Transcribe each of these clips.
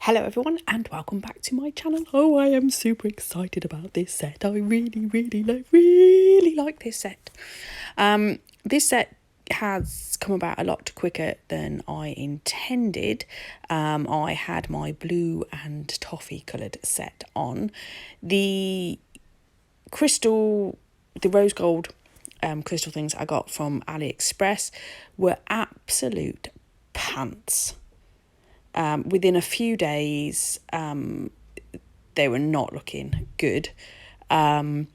Hello everyone and welcome back to my channel. Oh, I am super excited about this set. I really like this set. This set has come about a lot quicker than I intended. I had my blue and toffee coloured set on. The rose gold crystal things I got from AliExpress were absolute pants. Within a few days, they were not looking good. And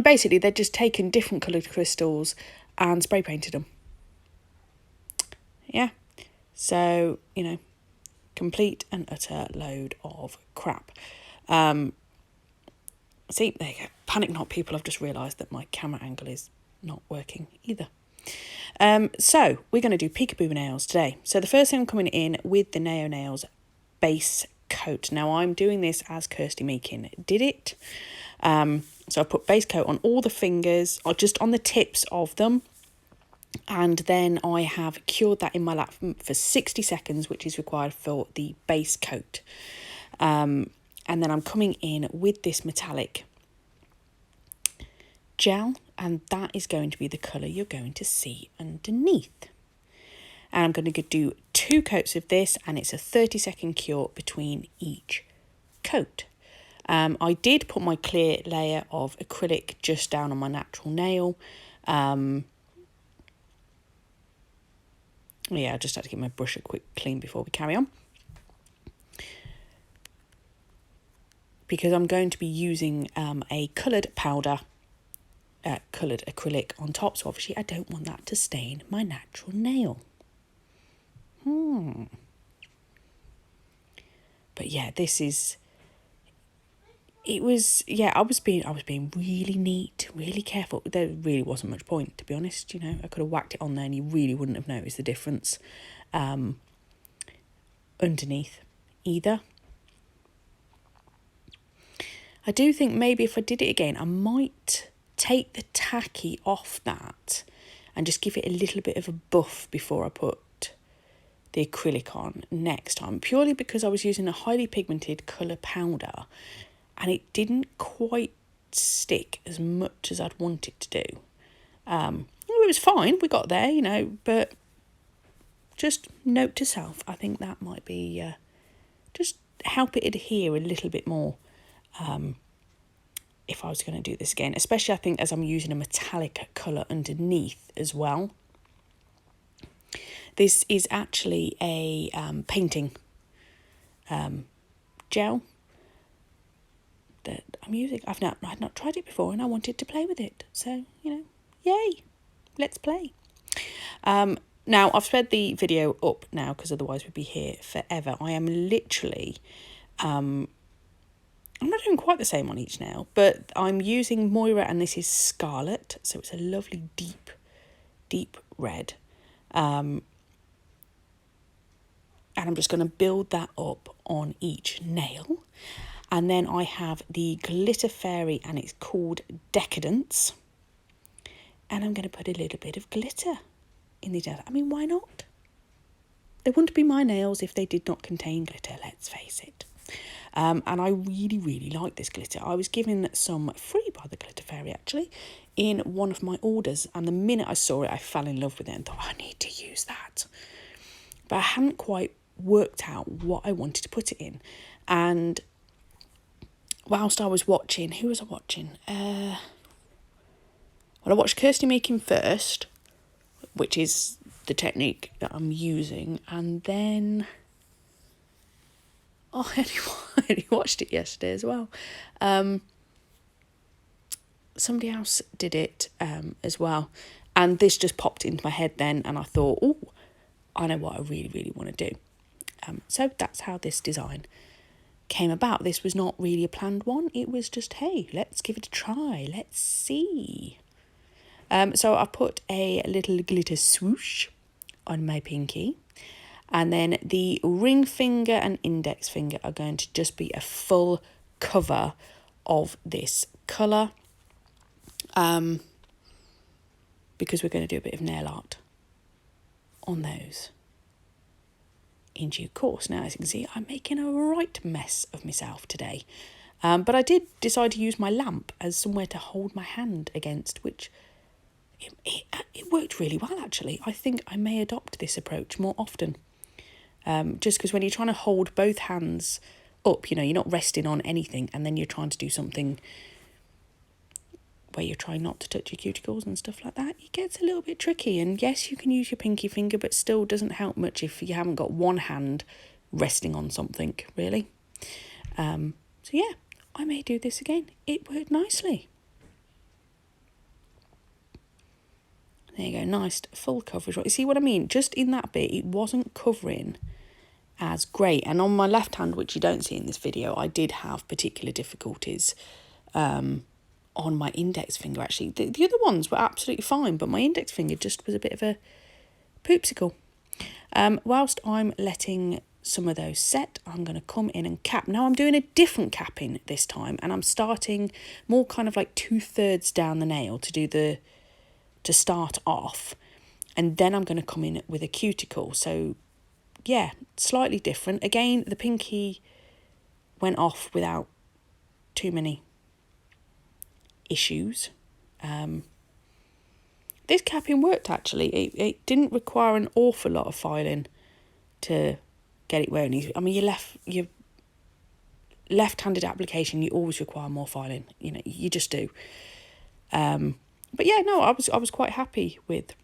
basically, they'd just taken different coloured crystals and spray painted them. Yeah. So, complete and utter load of crap. See, there you go. Panic not, people. I've just realised that my camera angle is not working either. So we're going to do peekaboo nails today. So the first thing I'm coming in with the Neo Nails base coat. Now I'm doing this as Kirsty Meakin did it. So I put base coat on all the fingers, or just on the tips of them. And then I have cured that in my lap for 60 seconds, which is required for the base coat. And then I'm coming in with this metallic gel, and that is going to be the colour you're going to see underneath. And I'm going to do 2 coats of this, and it's a 30-second cure between each coat. I did put my clear layer of acrylic just down on my natural nail. Yeah, I just had to give my brush a quick clean before we carry on, because I'm going to be using a coloured powder, coloured acrylic on top, so obviously I don't want that to stain my natural nail. But yeah, I was being really neat, really careful. There really wasn't much point, to be honest. I could have whacked it on there and you really wouldn't have noticed the difference underneath either. I do think maybe if I did it again, I might take the tacky off that and just give it a little bit of a buff before I put the acrylic on next time, purely because I was using a highly pigmented colour powder and it didn't quite stick as much as I'd want it to do. It was fine, we got there, but just note to self, I think that might be just help it adhere a little bit more if I was going to do this again, especially I think as I'm using a metallic colour underneath as well. This is actually a painting gel that I'm using. I've not tried it before and I wanted to play with it. So, yay, let's play. Now, I've sped the video up now because otherwise we'd be here forever. I am literally, I'm not doing quite the same on each nail, but I'm using Moyra and this is Scarlet. So it's a lovely deep red. And I'm just going to build that up on each nail. And then I have the Glitter Fairy and it's called Decadence. And I'm going to put a little bit of glitter in these nails. I mean, why not? They wouldn't be my nails if they did not contain glitter, let's face it. And I really like this glitter. I was given some free by the Glitter Fairy, actually, in one of my orders. And the minute I saw it, I fell in love with it and thought, I need to use that. But I hadn't quite worked out what I wanted to put it in. And whilst I was watching, who was I watching? Well, I watched Kirsty Meakin first, which is the technique that I'm using, and then I only watched it yesterday as well. Somebody else did it as well, and this just popped into my head then, and I thought, oh, I know what I really want to do. So that's how this design came about. This was not really a planned one. It was just, hey, let's give it a try. Let's see. So I put a little glitter swoosh on my pinky. And then the ring finger and index finger are going to just be a full cover of this colour. Because we're going to do a bit of nail art on those in due course. Now, as you can see, I'm making a right mess of myself today. But I did decide to use my lamp as somewhere to hold my hand against, which it worked really well, actually. I think I may adopt this approach more often. Just because when you're trying to hold both hands up, you know, you're not resting on anything, and then you're trying to do something where you're trying not to touch your cuticles and stuff like that, it gets a little bit tricky. And yes, you can use your pinky finger, but still doesn't help much if you haven't got one hand resting on something, really. So yeah, I may do this again. It worked nicely. There you go, nice full coverage. You see what I mean? Just in that bit, it wasn't covering as great. And on my left hand, which you don't see in this video, I did have particular difficulties on my index finger, actually. The other ones were absolutely fine, but my index finger just was a bit of a poopsicle. Whilst I'm letting some of those set, I'm going to come in and cap. Now I'm doing a different capping this time, and I'm starting more kind of like 2/3 down the nail to start off, and then I'm going to come in with a cuticle. So yeah, slightly different. Again, the pinky went off without too many issues. This capping worked, actually. It didn't require an awful lot of filing to get it where it needs. I mean, your left-handed application, you always require more filing. You know, you just do. But yeah, no, I was quite happy with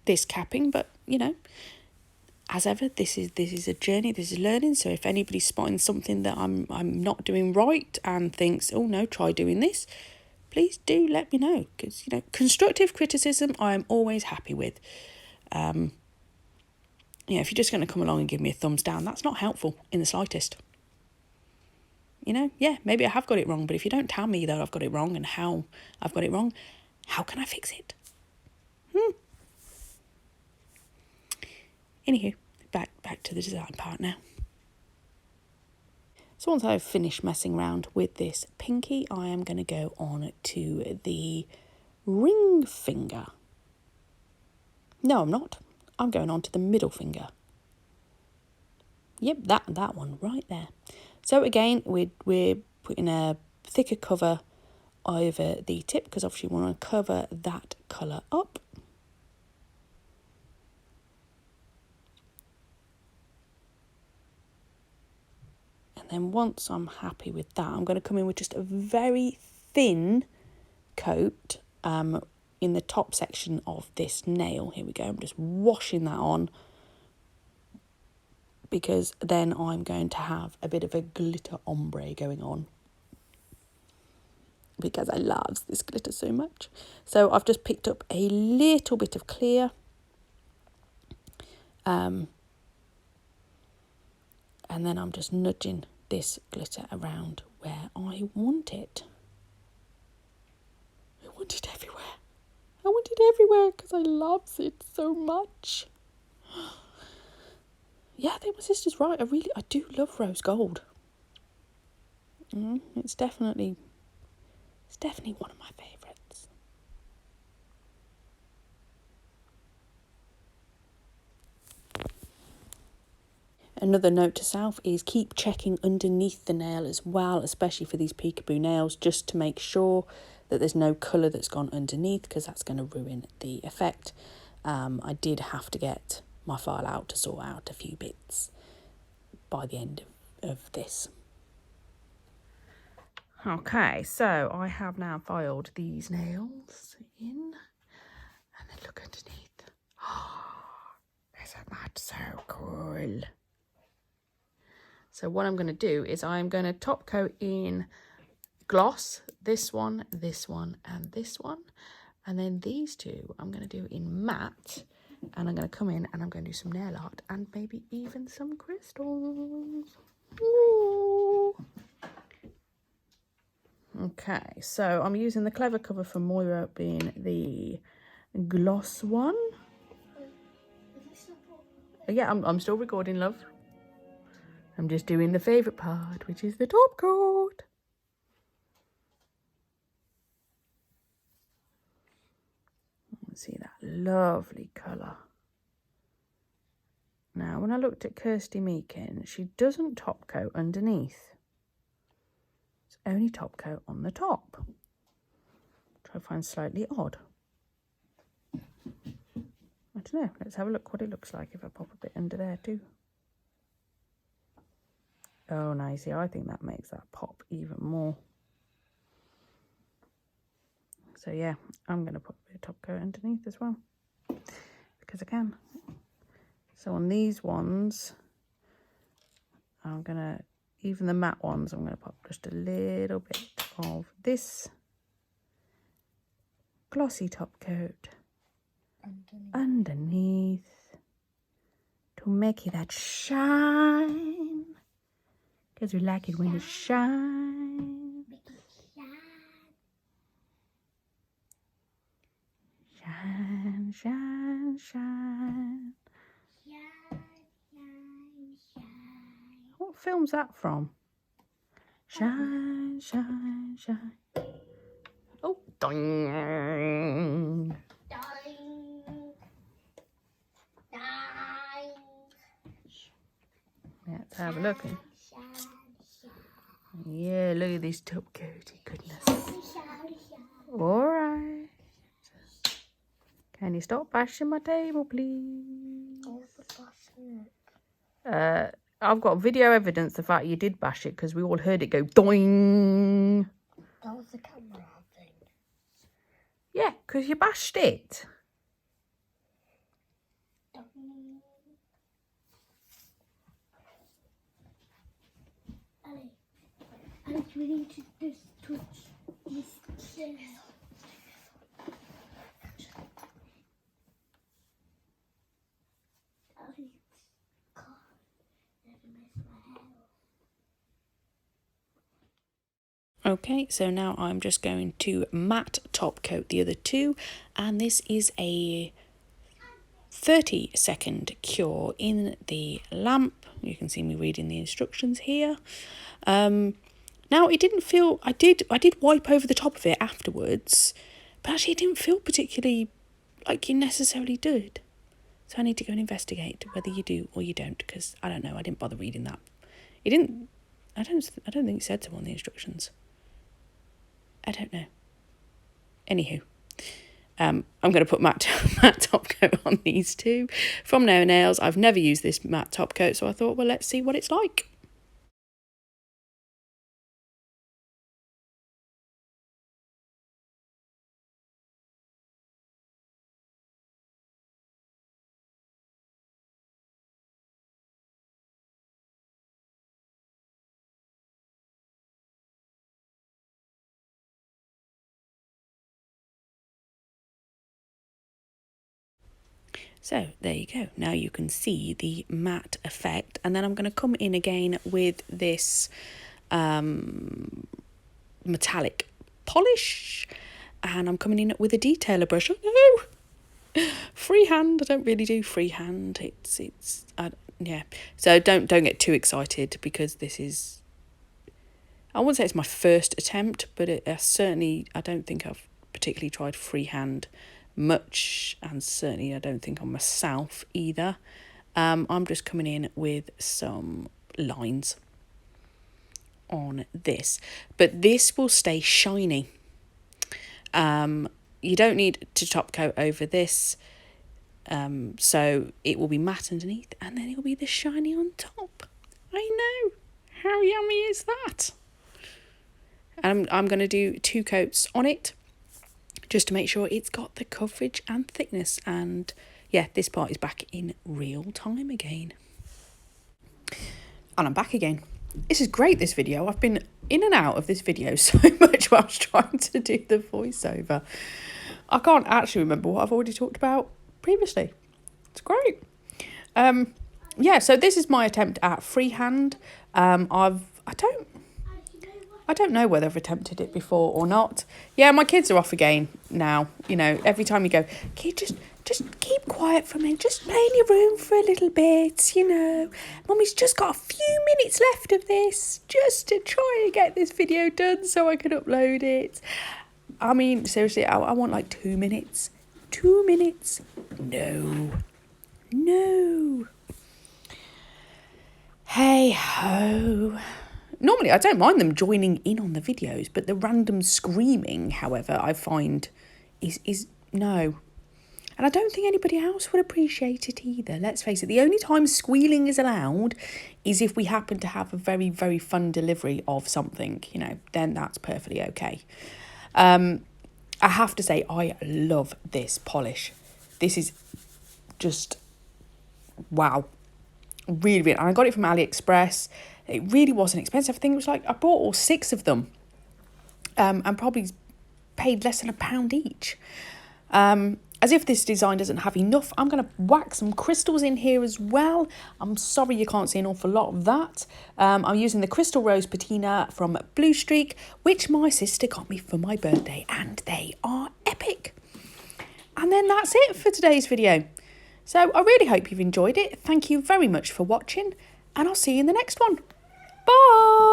this capping. But you know, as ever, this is a journey. This is learning. So if anybody's spotting something that I'm not doing right and thinks, oh no, try doing this, please do let me know, because you know, constructive criticism I am always happy with. You know, if you're just going to come along and give me a thumbs down, that's not helpful in the slightest. You know, yeah, maybe I have got it wrong, but if you don't tell me that I've got it wrong and how I've got it wrong, how can I fix it? Anywho, back to the design part now. So once I've finished messing around with this pinky, I am going to go on to the ring finger. No, I'm not. I'm going on to the middle finger. Yep, that one right there. So again, we're putting a thicker cover over the tip, because obviously we want to cover that colour up. And then once I'm happy with that, I'm going to come in with just a very thin coat in the top section of this nail. Here we go. I'm just washing that on, because then I'm going to have a bit of a glitter ombre going on, because I love this glitter so much. So I've just picked up a little bit of clear. And then I'm just nudging this glitter around where I want it. I want it everywhere. I want it everywhere because I love it so much. Yeah, I think my sister's right. I do love rose gold. It's definitely one of my favourites. Another note to self is keep checking underneath the nail as well, especially for these peekaboo nails, just to make sure that there's no colour that's gone underneath, because that's going to ruin the effect. I did have to get my file out to sort out a few bits by the end of this. Okay, so I have now filed these nails in, and then look underneath. Oh, isn't that so cool? So what I'm going to do is I'm going to top coat in gloss, this one, and this one. And then these two I'm going to do in matte. And I'm going to come in and I'm going to do some nail art and maybe even some crystals. Ooh. Okay, so I'm using the Clever cover from Moyra, being the gloss one. Yeah, I'm still recording, love. I'm just doing the favourite part, which is the top coat. See that lovely colour. Now, when I looked at Kirsty Meakin, she doesn't top coat underneath. It's only top coat on the top. Which I find slightly odd. I don't know. Let's have a look what it looks like if I pop a bit under there too. Oh, nice. See, I think that makes that pop even more. So yeah, I'm going to put a bit of top coat underneath as well. Because I can. So on these ones, I'm going to, even the matte ones, I'm going to pop just a little bit of this glossy top coat underneath to make it that shine. Because we like it when it shines. Shine, shine, shine. What film's that from? Shine, shine, shine. Oh, doing. Let's have a look. Yeah, look at this top coaty goodness. Alright. Can you stop bashing my table, please? I've got video evidence the fact you did bash it because we all heard it go doing. That was the camera thing. Yeah, because you bashed it. Alex, we need to just touch this chair. Alex, God, never miss my hair. Okay, so now I'm just going to matte top coat the other two, and this is a 30-second cure in the lamp. You can see me reading the instructions here. Now it didn't feel, I did wipe over the top of it afterwards, but actually it didn't feel particularly like you necessarily did. So I need to go and investigate whether you do or you don't, because I don't know, I didn't bother reading that. It didn't, I don't think it said so on the instructions. I don't know. Anywho, I'm going to put matte top coat on these two from No Nails. I've never used this matte top coat, so I thought, well, let's see what it's like. So there you go. Now you can see the matte effect, and then I'm going to come in again with this metallic polish, and I'm coming in with a detailer brush. Oh no, freehand. I don't really do freehand. Yeah. So don't get too excited because this is. I wouldn't say it's my first attempt, but I don't think I've particularly tried freehand much, and certainly I don't think on myself either. I'm just coming in with some lines on this, but this will stay shiny. You don't need to top coat over this, so it will be matte underneath and then it will be the shiny on top. I know, how yummy is that? I'm going to do 2 coats on it just to make sure it's got the coverage and thickness. And yeah, this part is back in real time again. And I'm back again. This is great, this video. I've been in and out of this video so much while I was trying to do the voiceover. I can't actually remember what I've already talked about previously. It's great. Yeah, so this is my attempt at freehand. I don't know whether I've attempted it before or not. Yeah, my kids are off again now. You know, every time you go, can you just keep quiet for a minute, just play in your room for a little bit, you know. Mummy's just got a few minutes left of this, just to try and get this video done so I can upload it. I mean, seriously, I want like 2 minutes. 2 minutes? No. ho. Normally, I don't mind them joining in on the videos, but the random screaming, however, I find is no. And I don't think anybody else would appreciate it either. Let's face it, the only time squealing is allowed is if we happen to have a very, very fun delivery of something, you know, then that's perfectly okay. I have to say, I love this polish. This is just, wow. Really, really. And I got it from AliExpress. It really wasn't expensive. I think it was like, I bought all 6 of them and probably paid less than £1 each. As if this design doesn't have enough, I'm going to whack some crystals in here as well. I'm sorry you can't see an awful lot of that. I'm using the Crystal Rose Patina from Blue Streak, which my sister got me for my birthday, and they are epic. And then that's it for today's video. So I really hope you've enjoyed it. Thank you very much for watching, and I'll see you in the next one. Bye!